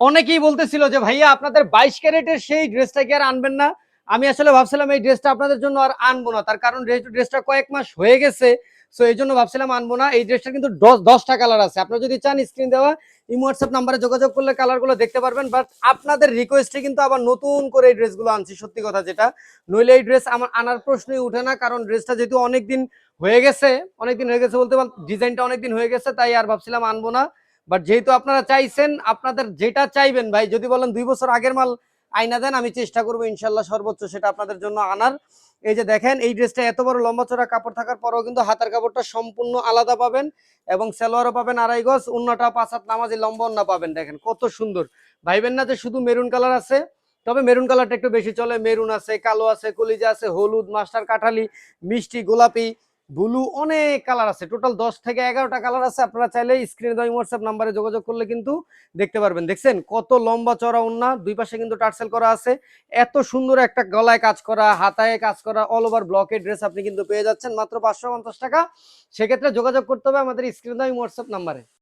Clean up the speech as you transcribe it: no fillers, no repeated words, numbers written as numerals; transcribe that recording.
অনেকেই বলতেছিল যে ভাইয়া আপনাদের 22 ক্যারেটের সেই ড্রেসটা কি আর আনবেন না। আমি আসলে ভাবছিলাম এই ড্রেসটা আপনাদের জন্য আর আনবো না, তার কারণ যেহেতু ড্রেসটা কয়েক মাস হয়ে গেছে, সো এই জন্য ভাবছিলাম আনবো না। এই ড্রেসটা কিন্তু 10টা কালার আছে, আপনারা যদি চান স্ক্রিন দেওয়া ইমো হোয়াটসঅ্যাপ নাম্বারে যোগাযোগ করলে কালারগুলো দেখতে পারবেন। বাট আপনাদের রিকোয়েস্টে কিন্তু আবার নতুন করে এই ড্রেসগুলো আনছি, সত্যি কথা যেটা, নইলে এই ড্রেস আমার আনার প্রশ্নই উঠে না, কারণ ড্রেসটা যেহেতু অনেকদিন হয়ে গেছে, অনেকদিন হয়ে গেছে বলতে ডিজাইনটা অনেকদিন হয়ে গেছে, তাই আর ভাবছিলাম আনবো না। বাট যেহেতু আপনারা চাইছেন, আপনাদের যেটা চাইবেন ভাই, যদি বলেন 2 বছর আগের মাল আইনা দেন, আমি চেষ্টা করবো ইনশাল্লাহ সর্বোচ্চ সেটা আপনাদের জন্য আনার। এই যে দেখেন, এই ড্রেসটা এত বড় লম্বা চড়া কাপড় থাকার পরেও কিন্তু হাতার কাপড়টা সম্পূর্ণ আলাদা পাবেন, এবং সালোয়ারও পাবেন 2.5 গজ, ওন্নাটা 5 হাত নামাজি লম্বা ওন্না পাবেন। দেখেন কত সুন্দর, ভাইবেন না যে শুধু মেরুন কালার আছে, তবে মেরুন কালারটা একটু বেশি চলে। মেরুন আছে, কালো আছে, কলিজা আছে, হলুদ, মাস্টার কাঠালি, মিষ্টি, গোলাপি, ব্লু, অনেক কালার আছে, টোটাল 10 থেকে 11টা কালার আছে। আপনারা চাইলে স্ক্রিনে দেওয়া হোয়াটসঅ্যাপ নাম্বারে যোগাযোগ করলে কিন্তু দেখতে পারবেন। দেখছেন কত লম্বা চড়া ওন্না, দুই পাশে কিন্তু টার্সেল করা আছে, এত সুন্দর একটা গলায় কাজ করা, হাতায় কাজ করা, অল ওভার ব্লকের ড্রেস আপনি কিন্তু পেয়ে যাচ্ছেন মাত্র 550 টাকা। সেক্ষেত্রে যোগাযোগ করতে হবে আমাদের স্ক্রিনে দেওয়া হোয়াটসঅ্যাপ নাম্বারে।